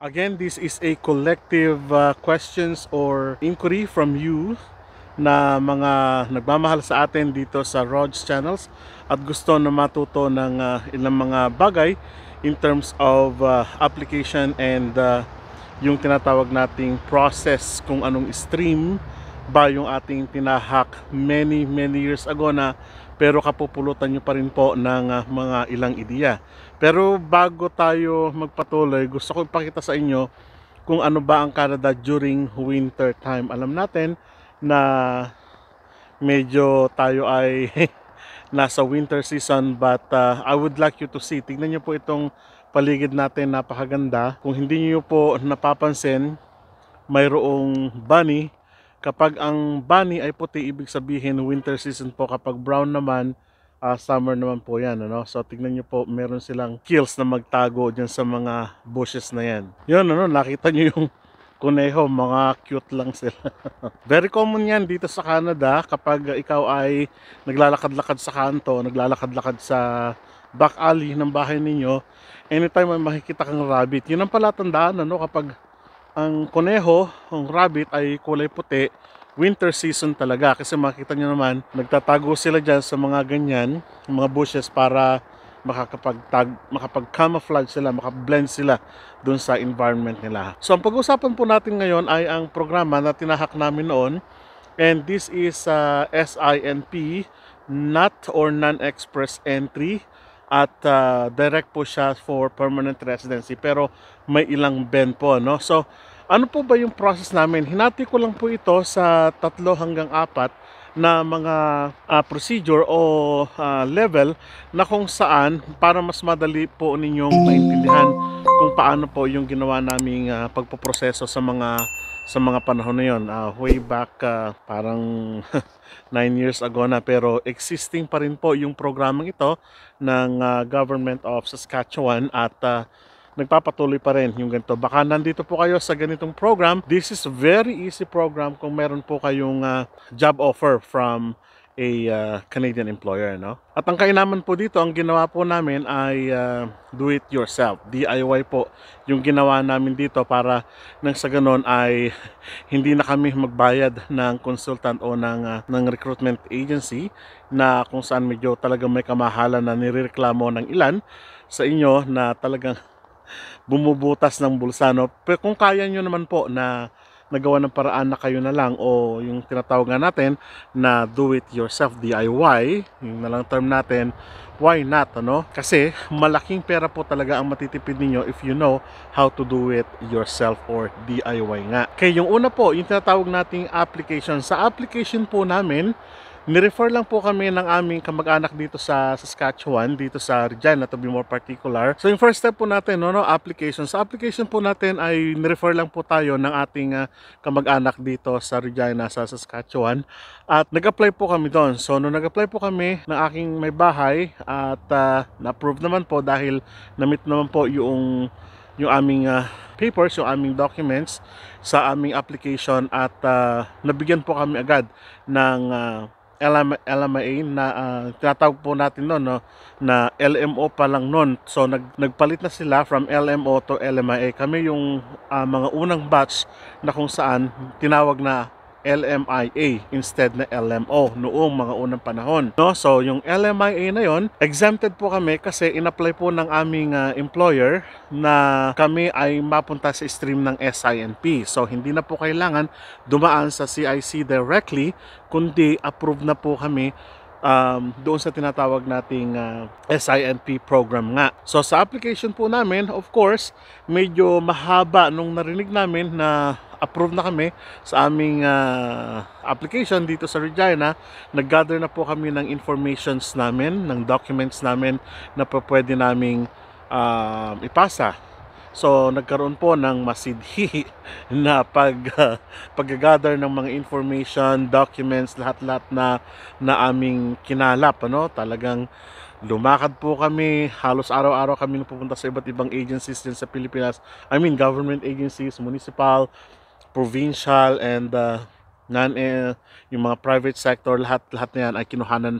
Again, this is a collective questions or inquiry from you na mga nagmamahal sa atin dito sa Rod's Channels at gusto na matuto ng ilang mga bagay in terms of application and yung tinatawag nating process kung anong stream ba yung ating tinahak many years ago na pero kapupulutan nyo pa rin po ng mga ilang ideya. Pero bago tayo magpatuloy, gusto ko ipakita sa inyo kung ano ba ang Canada during winter time. Alam natin na medyo tayo ay nasa winter season, but I would like you to see. Tingnan nyo po itong paligid natin, napakaganda. Kung hindi nyo po napapansin, mayroong bunny. Kapag ang bunny ay puti, ibig sabihin winter season po. Kapag brown naman, summer naman po yan, ano? So tignan nyo po, meron silang kills na magtago dyan sa mga bushes na yan. Yun, ano, nakita nyo yung kuneho, mga cute lang sila. Very common yan dito sa Canada kapag ikaw ay naglalakad-lakad sa kanto, naglalakad-lakad sa back alley ng bahay ninyo. Anytime may makikita kang rabbit, yun ang pala tandaan, ano, kapag ang kuneho, ang rabbit ay kulay puti, winter season talaga. Kasi makita nyo naman, nagtatago sila dyan sa mga ganyan, mga bushes para makapag-camouflage sila, makablend sila dun sa environment nila. So ang pag-usapan po natin ngayon ay ang programa na tinahak namin noon. And this is SINP, not or non-express entry. At direct po siya for permanent residency, pero may ilang bend po, no? So ano po ba yung process namin? Hinati ko lang po ito sa 3 hanggang 4 na mga procedure o level na kung saan para mas madali po ninyong maintindihan kung paano po yung ginawa naming pagpoproseso sa mga panahon na yon, way back parang 9 years ago na, pero existing pa rin po yung programang ito ng Government of Saskatchewan at nagpapatuloy pa rin yung ganito. Baka nandito po kayo sa ganitong program. This is a very easy program kung meron po kayong job offer from a Canadian employer, no? At ang kainaman po dito, ang ginawa po namin ay do it yourself, DIY po yung ginawa namin dito para nang sa ganon ay hindi na kami magbayad ng consultant o ng recruitment agency na kung saan medyo talagang may kamahalan na nirereklamo ng ilan sa inyo na talagang bumubutas ng bulsa, no? Pero kung kaya nyo naman po na nagawa ng paraan na kayo na lang o yung tinatawag nga natin na do it yourself, DIY, yung na lang term natin, why not, ano? Kasi malaking pera po talaga ang matitipid ninyo if you know how to do it yourself or DIY nga. Okay, yung una po, yung tinatawag nating application. Sa application po namin, nirefer lang po kami ng aming kamag-anak dito sa Saskatchewan, dito sa Regina to be more particular. So yung first step po natin, application. Sa application po natin ay nirefer lang po tayo ng ating kamag-anak dito sa Regina, sa Saskatchewan. At nag-apply po kami doon. So nung nag-apply po kami ng aking may bahay at na-approve naman po dahil na-meet naman po yung aming papers, yung aming documents sa aming application at nabigyan po kami agad ng LMIA na tinatawag po natin noon, no, na LMO pa lang noon. So nagpalit na sila from LMO to LMIA. Kami yung mga unang batch na kung saan tinawag na LMIA instead na LMO noong mga unang panahon, no? So yung LMIA na yon, exempted po kami kasi in-apply po ng aming employer na kami ay mapunta sa stream ng SINP. So hindi na po kailangan dumaan sa CIC directly, kundi approve na po kami doon sa tinatawag nating SINP program nga. So sa application po namin, of course, medyo mahaba nung narinig namin na approve na kami sa aming application dito sa Regina. Nag-gather na po kami ng informations namin, ng documents namin na pwede naming ipasa. So nagkaroon po ng masidhi na pag-gather ng mga information, documents, lahat-lahat na aming kinalap, ano? Talagang lumakad po kami, halos araw-araw kami pupunta sa iba't ibang agencies din sa Pilipinas. I mean government agencies, municipal, provincial, and yung mga private sector, lahat na yan ay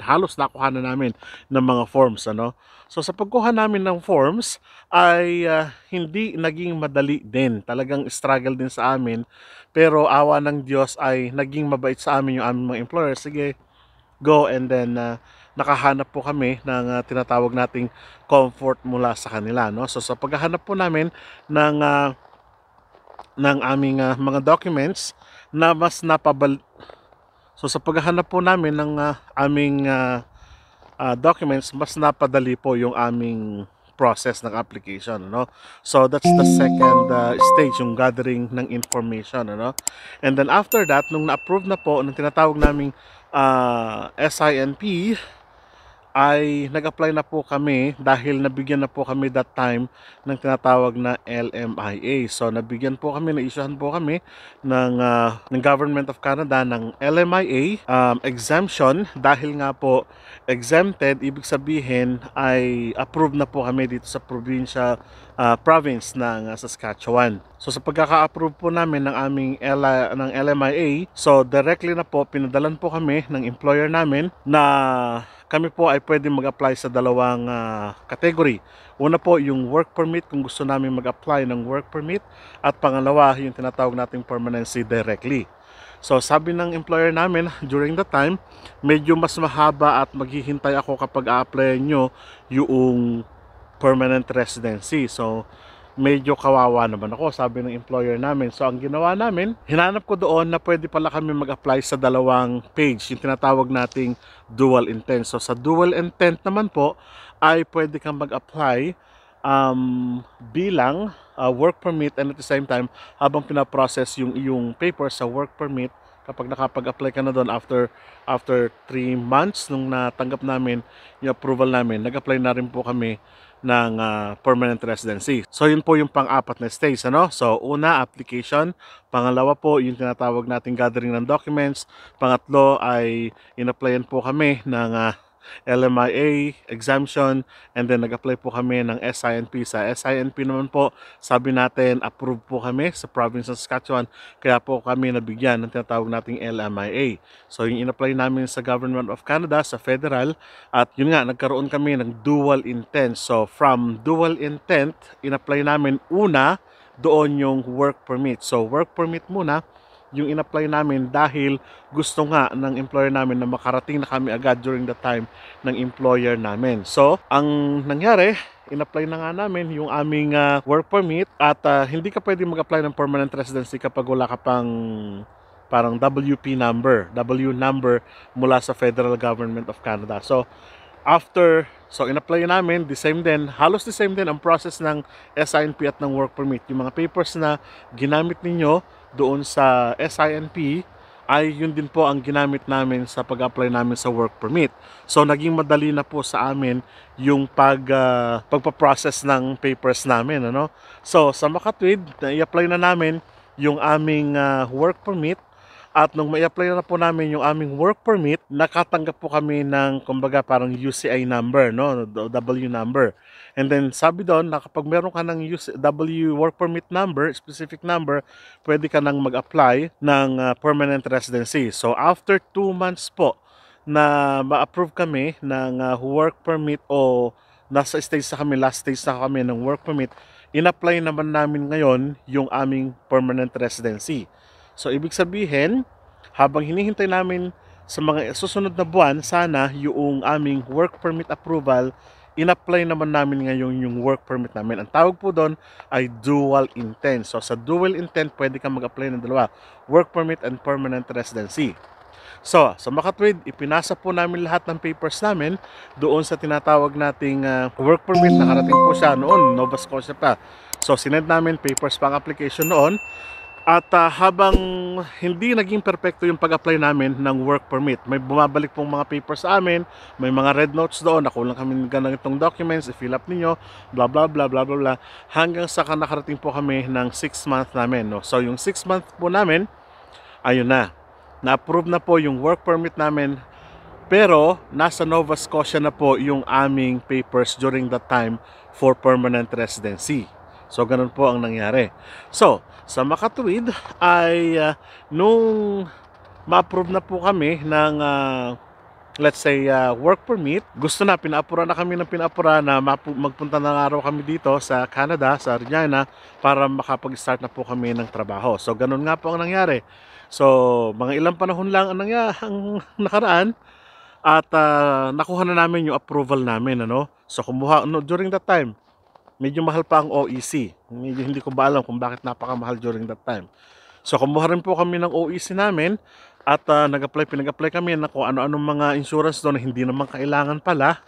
halos nakuhanan namin ng mga forms, ano. So sa pagkuha namin ng forms ay hindi naging madali din, talagang struggle din sa amin, pero awa ng Diyos ay naging mabait sa amin yung aming mga employer. Sige, go, and then nakahanap po kami ng tinatawag nating comfort mula sa kanila, no. So sa paghahanap po namin ng aming mga documents na mas so sa paghahanap po namin ng aming documents, mas napadali po yung aming process ng application, no. So that's the second stage, yung gathering ng information, ano. And then after that, nung na-approve na po ng tinatawag naming SINP, ay nag-apply na po kami dahil nabigyan na po kami that time ng tinatawag na LMIA. So nabigyan po kami, na-issuehan po kami ng Government of Canada ng LMIA exemption, dahil nga po exempted, ibig sabihin ay approved na po kami dito sa province ng Saskatchewan. So sa pagkaka-approve po namin ng aming ng LMIA, so directly na po pinadalan po kami ng employer namin na kami po ay pwede mag-apply sa dalawang category. Una po yung work permit, kung gusto namin mag-apply ng work permit, at pangalawa yung tinatawag nating permanency directly. So sabi ng employer namin during the time, medyo mas mahaba at maghihintay ako kapag a-apply nyo yung permanent residency. So medyo kawawa naman ako, sabi ng employer namin. So ang ginawa namin, hinanap ko doon na pwede pala kami mag-apply sa dalawang page, yung tinatawag nating dual intent. So sa dual intent naman po ay pwede kang mag-apply bilang work permit, and at the same time habang pinaprocess yung iyong paper sa work permit, kapag nakapag-apply ka na doon after 3 months nung natanggap namin yung approval namin, nag-apply na rin po kami ng permanent residency. So yun po yung pang-apat na stage, ano. So una, application. Pangalawa po yung tinatawag nating gathering ng documents. Pangatlo ay in-applyan po kami ng LMIA exemption, and then nag-apply po kami ng SINP. Sa SINP naman po, sabi natin approved po kami sa province ng Saskatchewan, kaya po kami nabigyan ng tinatawag nating LMIA. So yung in-apply namin sa Government of Canada, sa federal, at yun nga, nagkaroon kami ng dual intent. So from dual intent, in-apply namin una doon yung work permit. So work permit muna yung in-apply namin dahil gusto nga ng employer namin na makarating na kami agad during the time ng employer namin. So, ang nangyari, in-apply na nga namin yung aming work permit, at hindi ka pwede mag-apply ng permanent residency kapag wala ka pang parang W number mula sa Federal Government of Canada. So, in-apply namin, halos the same din ang process ng SINP at ng work permit. Yung mga papers na ginamit ninyo doon sa SINP ay yun din po ang ginamit namin sa pag-apply namin sa work permit. So naging madali na po sa amin yung pagpa-process ng papers namin, ano. So sa makatwid, i-apply na namin yung aming work permit. At nung may-apply na po namin yung aming work permit, nakatanggap po kami ng kumbaga parang UCI number, no? W number. And then sabi doon na kapag meron ka ng W work permit number, specific number, pwede ka nang mag-apply ng permanent residency. So after 2 months po na ma-approve kami ng work permit, o nasa stage na kami, last stage na kami ng work permit, in-apply naman namin ngayon yung aming permanent residency. So ibig sabihin, habang hinihintay namin sa mga susunod na buwan, sana yung aming work permit approval, in-apply naman namin ngayon yung work permit namin. Ang tawag po doon ay dual intent. So sa dual intent, pwede kang mag-apply ng dalawa, work permit and permanent residency. So sa makatwid, ipinasa po namin lahat ng papers namin doon sa tinatawag nating work permit. Nakarating po siya noon, Nova Scotia pa. So sinend namin papers pang application noon. At habang hindi naging perfecto yung pag-apply namin ng work permit, may bumabalik pong mga papers sa amin, may mga red notes doon, nakulang kami ng ganitong documents, i-fill up ninyo, blah blah blah blah blah blah, hanggang sa nakarating po kami ng 6 month namin, no? So yung 6 month po namin, ayun na-approve na po yung work permit namin, pero nasa Nova Scotia na po yung aming papers during that time for permanent residency. So ganun po ang nangyari. So sa makatuwid ay nung ma-approve na po kami ng let's say work permit. Gusto na, pinaapura na kami ng pinaapura na magpunta ng araw kami dito sa Canada, sa Regina, para makapag-start na po kami ng trabaho. So ganun nga po ang nangyari. So mga ilang panahon lang ang nakaraan at nakuha na namin yung approval namin, ano. So kumuha during that time, medyo mahal pa ang OEC. Medyo hindi ko ba alam kung bakit napakamahal during that time. So kumuha rin po kami ng OEC namin at pinag-apply kami na kung ano-anong mga insurance doon na hindi naman kailangan pala.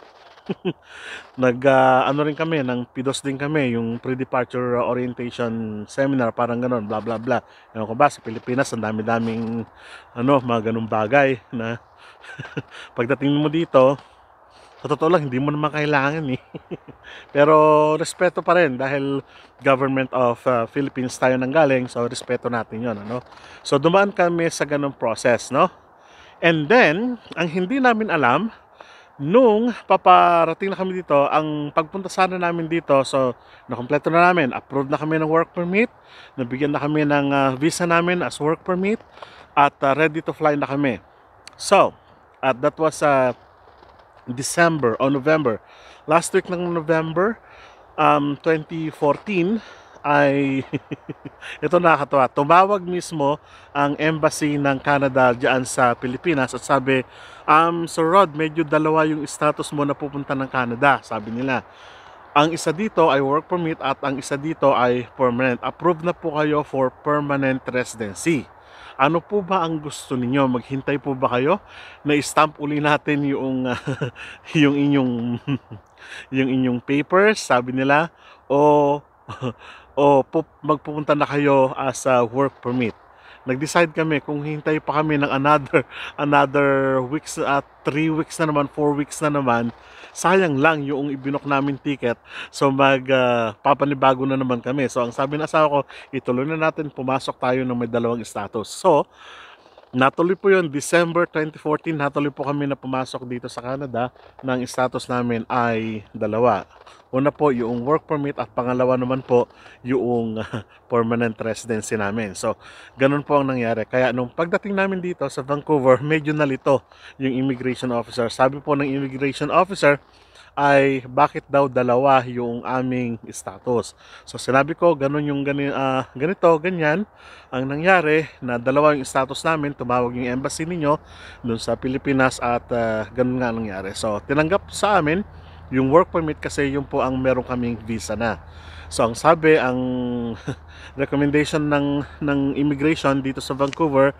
Ano rin kami, ng PIDOS din kami, yung pre-departure orientation seminar, parang gano'n, bla bla bla. Ewan ko ba, sa Pilipinas, ang dami-daming mga ganung bagay na pagdating mo dito, sa totoo lang, hindi mo naman kailangan eh. Pero respeto pa rin dahil government of Philippines tayo nanggaling, so respeto natin yon, ano. So dumaan kami sa ganung process, no. And then, ang hindi namin alam, nung paparating na kami dito, ang pagpunta sana namin dito, so nakompleto na namin, approved na kami ng work permit, nabigyan na kami ng visa namin as work permit, at ready to fly na kami. So, that was December o November. Last week ng November 2014 ay ito nakakatawa. Tumawag mismo ang embassy ng Canada diyan sa Pilipinas at sabi, Sir Rod, medyo dalawa yung status mo na pupunta ng Canada, sabi nila. Ang isa dito ay work permit at ang isa dito ay permanent. Approved na po kayo for permanent residency. Ano po ba ang gusto ninyo? Maghintay po ba kayo na i-stamp uli natin yung yung inyong yung inyong papers, sabi nila, o magpupunta na kayo as a work permit? Nag-decide kami kung hintay pa kami ng another weeks at 3 weeks na naman, 4 weeks na naman, sayang lang yung ibinok namin ticket. So papanibago na naman kami. So ang sabi ng asawa ko, ituloy na natin, pumasok tayo ng may dalawang status. So natuloy po yun, December 2014, natuloy po kami na pumasok dito sa Canada. Ng status namin ay dalawa. Una po yung work permit at pangalawa naman po yung permanent residency namin. So ganun po ang nangyari. Kaya nung pagdating namin dito sa Vancouver, medyo nalito yung immigration officer. Sabi po ng immigration officer ay bakit daw dalawa yung aming status. So sinabi ko ganito, ganyan ang nangyari, na dalawa yung status namin. Tumawag yung embassy ninyo dun sa Pilipinas at ganun nga ang nangyari. So tinanggap sa amin yung work permit kasi yun po ang meron kaming visa na. So ang sabi, ang recommendation ng immigration dito sa Vancouver,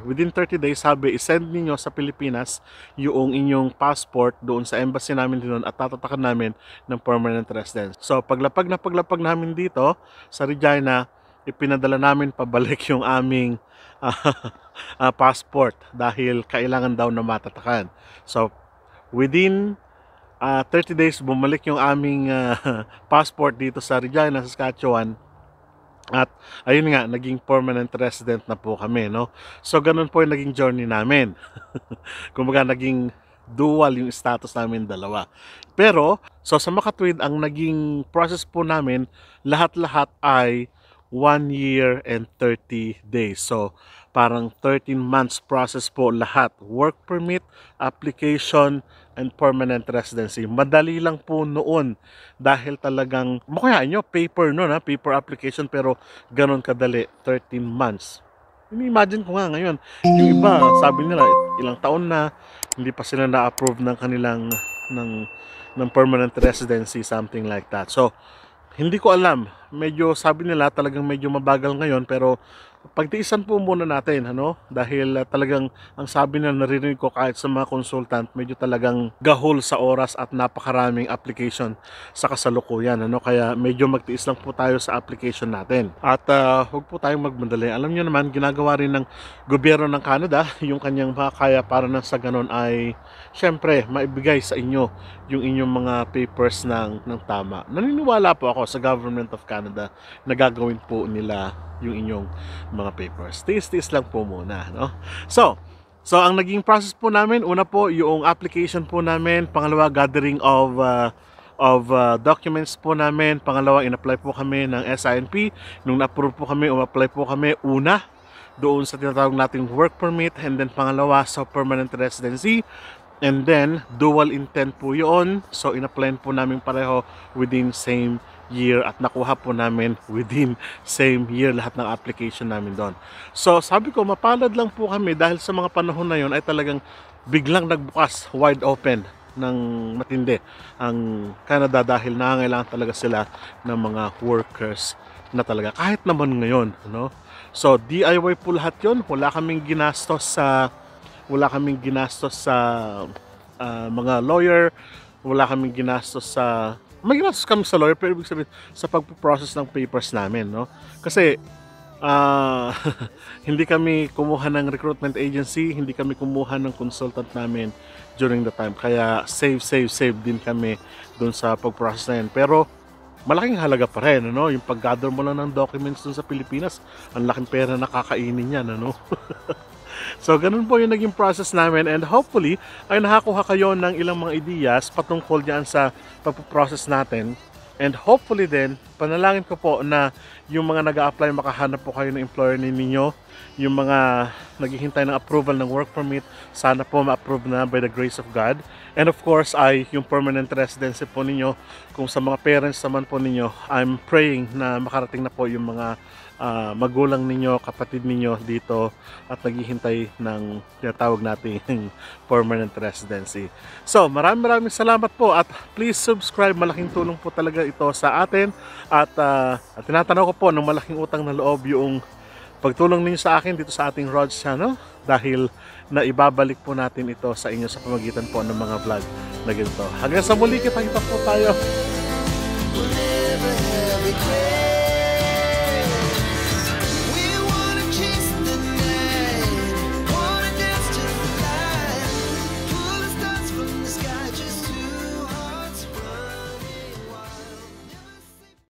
within 30 days, sabi, isend niyo sa Pilipinas yung inyong passport doon sa embassy namin doon at tatatakan namin ng permanent residence. So paglapag namin dito sa Regina, ipinadala namin pabalik yung aming passport dahil kailangan daw na matatakan. So within 30 days, bumalik yung aming passport dito sa Regina, Saskatchewan. At ayun nga, naging permanent resident na po kami, no? So ganun po yung naging journey namin. Kumbaga naging dual yung status namin, dalawa. Pero so sa makatwid, ang naging process po namin, lahat-lahat ay 1 year and 30 days. So parang 13 months process po lahat. Work permit, application, and permanent residency. Madali lang po noon dahil talagang, makayaan nyo, paper noon, paper application, pero ganon kadali, 13 months. Imagine ko nga ngayon, yung iba, sabi nila, ilang taon na, hindi pa sila na-approve ng kanilang, ng permanent residency, something like that. So, hindi ko alam, medyo sabi nila talagang medyo mabagal ngayon, pero pagtiisan po muna natin, dahil talagang ang sabi na naririnig ko kahit sa mga consultant, medyo talagang gahol sa oras at napakaraming application sa kasalukuyan, kaya medyo magtiis lang po tayo sa application natin at huwag po tayong magmadali. Alam niyo naman, ginagawa rin ng gobyerno ng Canada yung kanyang makakaya para na sa ganon ay syempre maibigay sa inyo yung inyong mga papers ng tama. Naniniwala po ako sa government of Canada na gagawin po nila yung inyong mga papers. Tiis-tiis lang po muna, So ang naging process po namin, una po yung application po namin, pangalawa gathering of documents po namin, pangalawa in-apply po kami ng SINP. Nung na-approve po kami, um-apply po kami una doon sa tinatawag nating work permit, and then pangalawa sa permanent residency. And then, dual intent po yun. So, in-apply po namin pareho within same year at nakuha po namin within same year lahat ng application namin doon. So, sabi ko, mapalad lang po kami dahil sa mga panahon na yun ay talagang biglang nagbukas, wide open ng matindi ang Canada dahil nangangailangan talaga sila ng mga workers na talaga. Kahit naman ngayon, no? So, DIY po lahat yun. Wala kaming ginastos sa mga lawyer, wala kaming ginastos sa may ginastos kami sa lawyer pero ibig sabihin sa pagpo-process ng papers namin, no? Kasi hindi kami kumuha ng recruitment agency, hindi kami kumuha ng consultant namin during the time, kaya save din kami dun sa pag-process na yun. Pero malaking halaga pa rin, ano? Yung pag-gather mo lang ng documents dun sa Pilipinas, ang laking pera na kakainin yan, ano? So, ganun po yung naging process namin, and hopefully ay nakakuha kayo ng ilang mga ideas patungkol diyan sa pagpo-process natin. And hopefully din, panalangin ko po na yung mga nag-a-apply makahanap po kayo ng employer ninyo, yung mga naghihintay ng approval ng work permit, sana po ma-approve na by the grace of God. And of course ay yung permanent residency po ninyo, kung sa mga parents naman po ninyo, I'm praying na makarating na po yung mga magulang ninyo, kapatid ninyo dito at naghihintay ng tinatawag nating permanent residency. So, maraming salamat po at please subscribe. Malaking tulong po talaga ito sa atin at tinatanaw ko po ng malaking utang na loob yung pagtulong ninyo sa akin dito sa ating Rod's channel dahil naibabalik po natin ito sa inyo sa pamagitan po ng mga vlog na ganito. Hanggang sa muli, kita po tayo